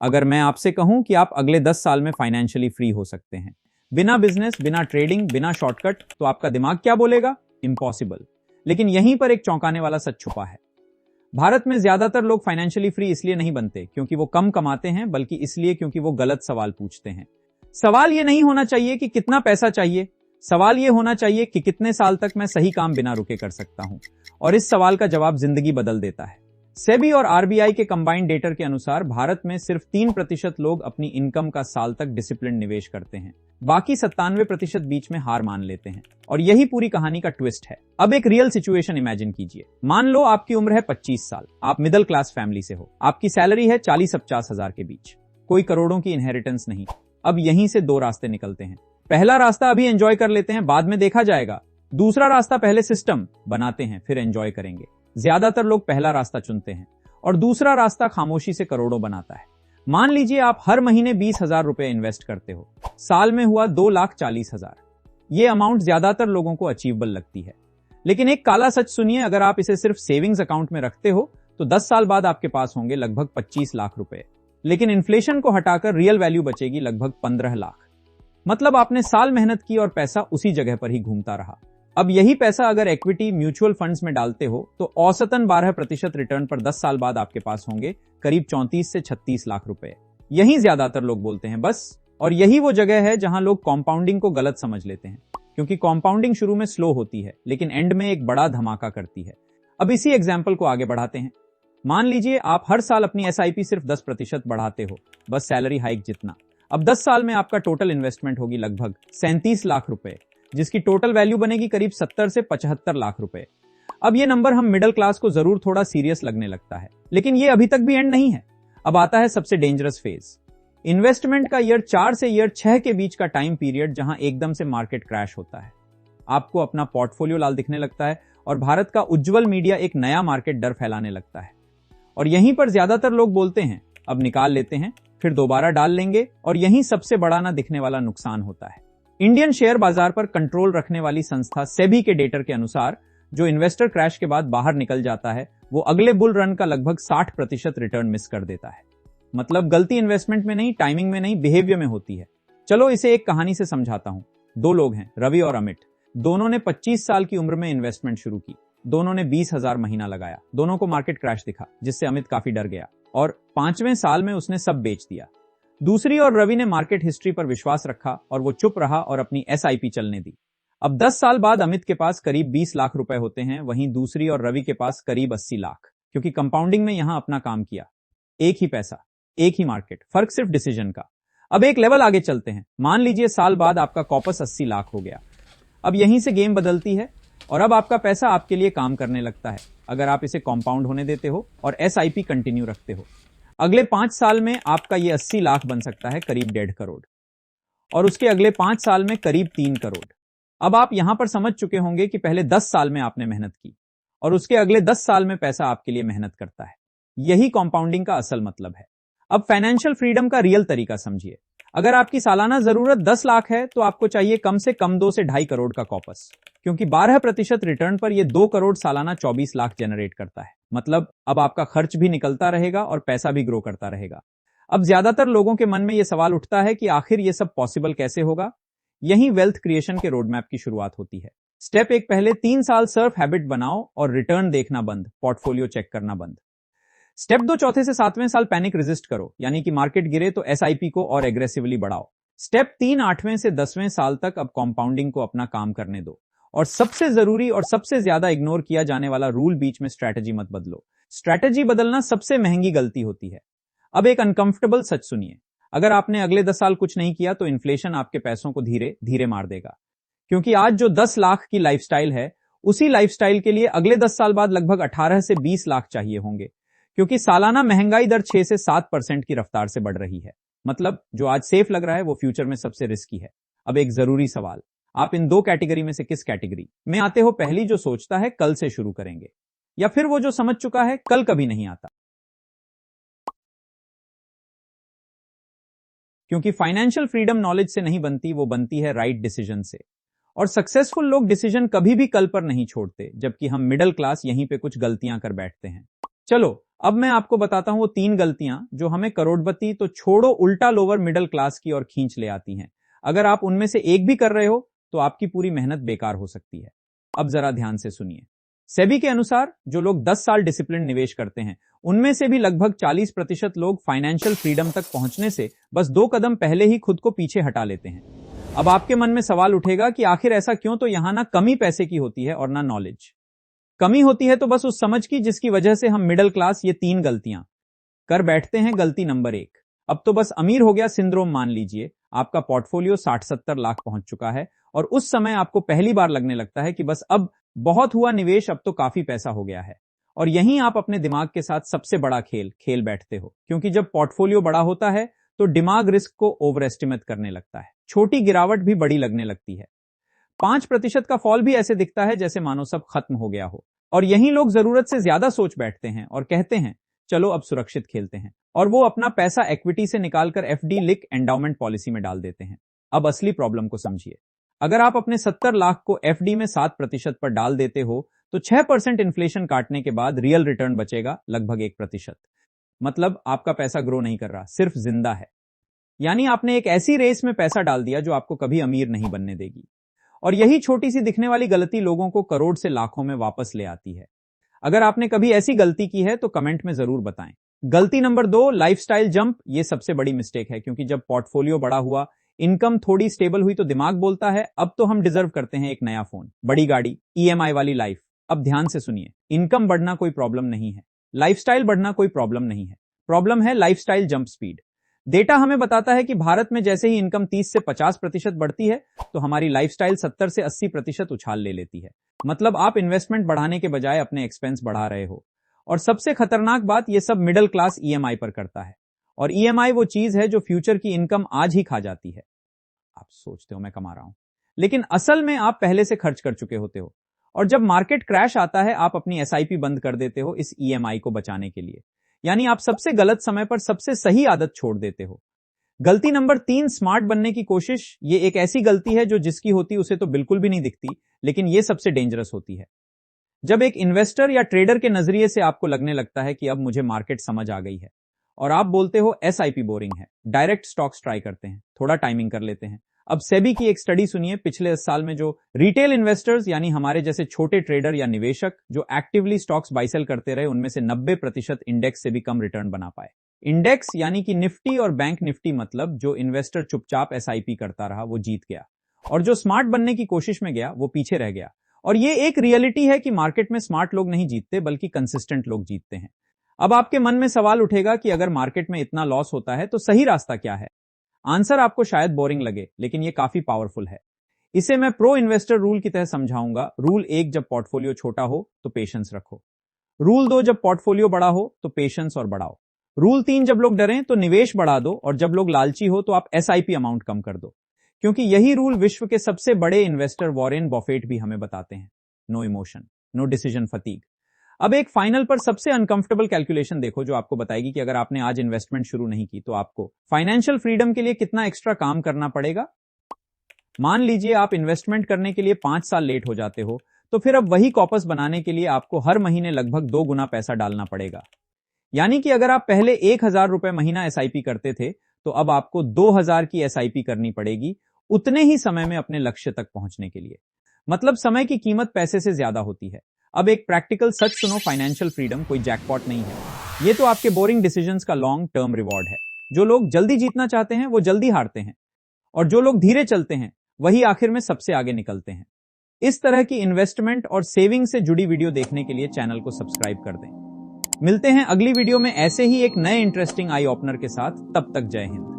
अगर मैं आपसे कहूं कि आप अगले 10 साल में फाइनेंशियली फ्री हो सकते हैं, बिना बिजनेस, बिना ट्रेडिंग, बिना शॉर्टकट, तो आपका दिमाग क्या बोलेगा? इम्पॉसिबल। लेकिन यहीं पर एक चौंकाने वाला सच छुपा है। भारत में ज्यादातर लोग फाइनेंशियली फ्री इसलिए नहीं बनते क्योंकि वो कम कमाते हैं, बल्कि इसलिए क्योंकि वो गलत सवाल पूछते हैं। सवाल ये नहीं होना चाहिए कि कितना पैसा चाहिए, सवाल ये होना चाहिए कि कितने साल तक मैं सही काम बिना रुके कर सकता हूं। और इस सवाल का जवाब जिंदगी बदल देता है। सेबी और आरबीआई के कंबाइंड डेटा के अनुसार भारत में सिर्फ 3% लोग अपनी इनकम का साल तक डिसिप्लिन निवेश करते हैं। बाकी 97% बीच में हार मान लेते हैं। और यही पूरी कहानी का ट्विस्ट है। अब एक रियल सिचुएशन इमेजिन कीजिए। मान लो आपकी उम्र है 25 साल, आप मिडिल क्लास फैमिली से हो, आपकी सैलरी है 40-50 हजार के बीच, कोई करोड़ों की इनहेरिटेंस नहीं। अब यहीं से दो रास्ते निकलते हैं। पहला रास्ता अभी एंजॉय कर लेते हैं, बाद में देखा जाएगा। दूसरा रास्ता पहले सिस्टम बनाते हैं, फिर एंजॉय करेंगे। ज्यादातर लोग पहला रास्ता चुनते हैं और दूसरा रास्ता खामोशी से करोड़ों बनाता है। मान लीजिए आप हर महीने 20,000 रुपए इन्वेस्ट करते हो, साल में हुआ 2,40,000। ये अमाउंट ज्यादातर लोगों को अचीवेबल लगती है। लेकिन एक काला सच सुनिए, अगर आप इसे सिर्फ सेविंग्स अकाउंट में रखते हो तो 10 साल बाद आपके पास होंगे लगभग 25 लाख रुपए। लेकिन इन्फ्लेशन को हटाकर रियल वैल्यू बचेगी लगभग 15 लाख। मतलब आपने साल मेहनत की और पैसा उसी जगह पर ही घूमता रहा। अब यही पैसा अगर इक्विटी, म्यूचुअल फंड्स में डालते हो तो औसतन 12% रिटर्न पर 10 साल बाद आपके पास होंगे करीब 34 से 36 लाख रुपए। यही ज्यादातर लोग बोलते हैं बस। और यही वो जगह है जहां लोग कॉम्पाउंडिंग को गलत समझ लेते हैं, क्योंकि कॉम्पाउंडिंग शुरू में स्लो होती है लेकिन एंड में एक बड़ा धमाका करती है। अब इसी एग्जाम्पल को आगे बढ़ाते हैं। मान लीजिए आप हर साल अपनी एसआईपी सिर्फ 10% बढ़ाते हो, बस सैलरी हाइक जितना। अब 10 साल में आपका टोटल इन्वेस्टमेंट होगी लगभग 37 लाख रुपए, जिसकी टोटल वैल्यू बनेगी करीब 70 से 75 लाख रुपए। अब ये नंबर हम मिडिल क्लास को जरूर थोड़ा सीरियस लगने लगता है, लेकिन ये अभी तक भी एंड नहीं है। अब आता है सबसे डेंजरस फेज, इन्वेस्टमेंट का ईयर 4 से ईयर 6 के बीच का टाइम पीरियड, जहां एकदम से मार्केट क्रैश होता है। आपको अपना पोर्टफोलियो लाल दिखने लगता है और भारत का उज्जवल मीडिया एक नया मार्केट डर फैलाने लगता है। और यहीं पर ज्यादातर लोग बोलते हैं अब निकाल लेते हैं, फिर दोबारा डाल लेंगे, और यहीं सबसे बड़ा ना दिखने वाला नुकसान होता है। इंडियन शेयर बाजार पर कंट्रोल रखने वाली संस्था सेबी के डेटा के अनुसार जो इन्वेस्टर क्रैश के बाद बाहर निकल जाता है वो अगले बुल रन का लगभग 60% रिटर्न मिस कर देता है। मतलब गलती इन्वेस्टमेंट में नहीं, टाइमिंग में नहीं, बिहेवियर में होती है। चलो इसे एक कहानी से समझाता हूं। दो लोग हैं, रवि और अमित। दोनों ने 25 साल की उम्र में इन्वेस्टमेंट शुरू की। दोनों ने 20,000 महीना लगाया। दोनों को मार्केट क्रैश दिखा, जिससे अमित काफी डर गया और 5वें साल में उसने सब बेच दिया। दूसरी और रवि ने मार्केट हिस्ट्री पर विश्वास रखा और वो चुप रहा और अपनी एसआईपी चलने दी। अब 10 साल बाद अमित के पास करीब 20 लाख रुपए होते हैं, वहीं दूसरी और रवि के पास करीब 80 लाख, क्योंकि कंपाउंडिंग में यहां अपना काम किया। एक ही पैसा, एक ही मार्केट, फर्क सिर्फ डिसीजन का। अब एक लेवल आगे चलते हैं। मान लीजिए साल बाद आपका कॉपस 80 लाख हो गया। अब यहीं से गेम बदलती है और अब आपका पैसा आपके लिए काम करने लगता है, अगर आप इसे कंपाउंड होने देते हो और एसआईपी कंटिन्यू रखते हो। अगले 5 साल में आपका ये 80 लाख बन सकता है करीब 1.5 करोड़, और उसके अगले 5 साल में करीब 3 करोड़। अब आप यहां पर समझ चुके होंगे कि पहले 10 साल में आपने मेहनत की और उसके अगले 10 साल में पैसा आपके लिए मेहनत करता है। यही कंपाउंडिंग का असल मतलब है। अब फाइनेंशियल फ्रीडम का रियल तरीका समझिए। अगर आपकी सालाना जरूरत 10 लाख है तो आपको चाहिए कम से कम 2 से 2.5 करोड़ का कॉपस, क्योंकि 12% रिटर्न पर यह 2 करोड़ सालाना 24 लाख जनरेट करता है। मतलब अब आपका खर्च भी निकलता रहेगा और पैसा भी ग्रो करता रहेगा। अब ज्यादातर लोगों के मन में यह सवाल उठता है कि आखिर यह सब पॉसिबल कैसे होगा। यही वेल्थ क्रिएशन के रोड मैप की शुरुआत होती है। स्टेप 1, पहले 3 साल सर्फ हैबिट बनाओ और रिटर्न देखना बंद, पोर्टफोलियो चेक करना बंद। स्टेप 2, चौथे से 7वें साल पैनिक रेजिस्ट करो, यानी कि मार्केट गिरे तो एसआईपी को और एग्रेसिवली बढ़ाओ। स्टेप 3, 8वें से 10वें साल तक अब कंपाउंडिंग को अपना काम करने दो। और सबसे जरूरी और सबसे ज्यादा इग्नोर किया जाने वाला रूल, बीच में स्ट्रैटेजी मत बदलो। स्ट्रैटेजी बदलना सबसे महंगी गलती होती है। अब एक अनकंफर्टेबल सच सुनिए। अगर आपने अगले 10 साल कुछ नहीं किया तो इन्फ्लेशन आपके पैसों को धीरे धीरे मार देगा, क्योंकि आज जो 10 लाख की लाइफस्टाइल है उसी लाइफस्टाइल के लिए अगले 10 साल बाद लगभग 18 से 20 लाख चाहिए होंगे, क्योंकि सालाना महंगाई दर 6 से 7% की रफ्तार से बढ़ रही है। मतलब जो आज सेफ लग रहा है वो फ्यूचर में सबसे रिस्की है। अब एक जरूरी सवाल, आप इन 2 कैटेगरी में से किस कैटेगरी में आते हो? पहली जो सोचता है कल से शुरू करेंगे, या फिर वो जो समझ चुका है कल कभी नहीं आता? क्योंकि फाइनेंशियल फ्रीडम नॉलेज से नहीं बनती, वो बनती है राइट डिसीजन से। और सक्सेसफुल लोग डिसीजन कभी भी कल पर नहीं छोड़ते, जबकि हम मिडिल क्लास यहीं पे कुछ गलतियां कर बैठते हैं। चलो अब मैं आपको बताता हूं वो 3 गलतियां जो हमें करोड़पति तो छोड़ो उल्टा लोअर मिडिल क्लास की ओर खींच ले आती हैं। अगर आप उनमें से एक भी कर रहे हो तो आपकी पूरी मेहनत बेकार हो सकती है। अब जरा ध्यान से सुनिए। सेबी के अनुसार जो लोग 10 साल डिसिप्लिन निवेश करते हैं उनमें से भी लगभग 40% लोग फाइनेंशियल फ्रीडम तक पहुंचने से बस 2 कदम पहले ही खुद को पीछे हटा लेते हैं। अब आपके मन में सवाल उठेगा कि आखिर ऐसा क्यों? तो यहां ना कमी पैसे की होती है और ना नॉलेज। कमी होती है तो बस उस समझ की जिसकी वजह से हम मिडिल क्लास ये 3 गलतियां कर बैठते हैं। गलती नंबर 1, अब तो बस अमीर हो गया सिंड्रोम मान लीजिए। आपका पोर्टफोलियो 60-70 लाख पहुंच चुका है और उस समय आपको पहली बार लगने लगता है कि बस अब बहुत हुआ निवेश, अब तो काफी पैसा हो गया है। और यहीं आप अपने दिमाग के साथ सबसे बड़ा खेल बैठते हो, क्योंकि जब पोर्टफोलियो बड़ा होता है तो दिमाग रिस्क को ओवर एस्टिमेट करने लगता है। छोटी गिरावट भी बड़ी लगने लगती है। 5% का फॉल भी ऐसे दिखता है जैसे मानो सब खत्म हो गया हो। और यही लोग जरूरत से ज्यादा सोच बैठते हैं और कहते हैं चलो अब सुरक्षित खेलते हैं, और वो अपना पैसा इक्विटी से निकालकर एफडी लिक एंडाउमेंट पॉलिसी में डाल देते हैं। अब असली प्रॉब्लम को समझिए। अगर आप अपने 70 लाख को एफडी में 7% पर डाल देते हो तो 6% इन्फ्लेशन काटने के बाद रियल रिटर्न बचेगा लगभग 1%। मतलब आपका पैसा ग्रो नहीं कर रहा, सिर्फ जिंदा है। यानी आपने एक ऐसी रेस में पैसा डाल दिया जो आपको कभी अमीर नहीं बनने देगी। और यही छोटी सी दिखने वाली गलती लोगों को करोड़ से लाखों में वापस ले आती है। अगर आपने कभी ऐसी गलती की है तो कमेंट में जरूर बताएं। गलती नंबर 2, लाइफस्टाइल जंप। ये सबसे बड़ी मिस्टेक है, क्योंकि जब पोर्टफोलियो बड़ा हुआ, इनकम थोड़ी स्टेबल हुई तो दिमाग बोलता है अब तो हम डिजर्व करते हैं एक नया फोन, बड़ी गाड़ी, ईएमआई वाली लाइफ। अब ध्यान से सुनिए, इनकम बढ़ना कोई प्रॉब्लम नहीं है, लाइफस्टाइल बढ़ना कोई प्रॉब्लम नहीं है। प्रॉब्लम है लाइफस्टाइल जंप स्पीड। डेटा हमें बताता है कि भारत में जैसे ही इनकम 30 से 50% बढ़ती है तो हमारी लाइफस्टाइल 70 से 80% उछाल ले लेती है। मतलब आप इन्वेस्टमेंट बढ़ाने के बजाय अपने एक्सपेंस बढ़ा रहे हो। और सबसे खतरनाक बात, ये सब मिडिल क्लास ईएमआई पर करता है। और ईएमआई वो चीज है जो फ्यूचर की इनकम आज ही खा जाती है। आप सोचते हो मैं कमा रहा हूं, लेकिन असल में आप पहले से खर्च कर चुके होते हो। और जब मार्केट क्रैश आता है आप अपनी एसआईपी बंद कर देते हो इस ईएमआई को बचाने के लिए। यानी आप सबसे गलत समय पर सबसे सही आदत छोड़ देते हो। गलती नंबर 3, स्मार्ट बनने की कोशिश। ये एक ऐसी गलती है जो जिसकी होती उसे तो बिल्कुल भी नहीं दिखती, लेकिन ये सबसे डेंजरस होती है। जब एक इन्वेस्टर या ट्रेडर के नजरिए से आपको लगने लगता है कि अब मुझे मार्केट समझ आ गई है, और आप बोलते हो एसआईपी बोरिंग है, डायरेक्ट स्टॉक्स ट्राई करते हैं, थोड़ा टाइमिंग कर लेते हैं। अब सेबी की एक स्टडी सुनिए, पिछले 10 साल में जो रिटेल इन्वेस्टर्स यानी हमारे जैसे छोटे ट्रेडर या निवेशक जो एक्टिवली स्टॉक्स बाय सेल करते रहे, उनमें से 90% इंडेक्स से भी कम रिटर्न बना पाए। इंडेक्स यानी कि निफ्टी और बैंक निफ्टी, मतलब जो इन्वेस्टर चुपचाप एसआईपी करता रहा वो जीत गया, और जो स्मार्ट बनने की कोशिश में गया वो पीछे रह गया। और ये एक रियलिटी है कि मार्केट में स्मार्ट लोग नहीं जीतते बल्कि कंसिस्टेंट लोग जीतते हैं। अब आपके मन में सवाल उठेगा कि अगर मार्केट में इतना लॉस होता है तो सही रास्ता क्या है? आंसर आपको शायद बोरिंग लगे, लेकिन ये काफी पावरफुल है। इसे मैं प्रो इन्वेस्टर रूल की तरह समझाऊंगा। रूल 1, जब पोर्टफोलियो छोटा हो तो पेशेंस रखो। रूल 2, जब पोर्टफोलियो बड़ा हो तो पेशेंस और बढ़ाओ। रूल 3, जब लोग डरें तो निवेश बढ़ा दो, और जब लोग लालची हो तो आप एसआईपी अमाउंट कम कर दो। क्योंकि यही रूल विश्व के सबसे बड़े इन्वेस्टर वॉरेन बफेट भी हमें बताते हैं। No emotion, no decision fatigue. अब एक फाइनल पर सबसे अनकंफर्टेबल कैलकुलेशन देखो जो आपको बताएगी कि अगर आपने आज इन्वेस्टमेंट शुरू नहीं की तो आपको फाइनेंशियल फ्रीडम के लिए कितना एक्स्ट्रा काम करना पड़ेगा। मान लीजिए आप इन्वेस्टमेंट करने के लिए 5 साल लेट हो जाते हो, तो फिर अब वही कॉपस बनाने के लिए आपको हर महीने लगभग 2 गुना पैसा डालना पड़ेगा। यानी कि अगर आप पहले 1000 रुपए महीना एसआईपी करते थे तो अब आपको 2000 की एसआईपी करनी पड़ेगी उतने ही समय में अपने लक्ष्य तक पहुंचने के लिए। मतलब समय की कीमत पैसे से ज्यादा होती है। अब एक प्रैक्टिकल सच सुनो, फाइनेंशियल फ्रीडम कोई जैकपॉट नहीं है। ये तो आपके बोरिंग डिसीजंस का लॉन्ग टर्म रिवॉर्ड है। जो लोग जल्दी जीतना चाहते हैं वो जल्दी हारते हैं, और जो लोग धीरे चलते हैं वही आखिर में सबसे आगे निकलते हैं। इस तरह की इन्वेस्टमेंट और सेविंग से जुड़ी वीडियो देखने के लिए चैनल को सब्सक्राइब कर दें। मिलते हैं अगली वीडियो में ऐसे ही एक नए इंटरेस्टिंग आई ओपनर के साथ। तब तक जय हिंद।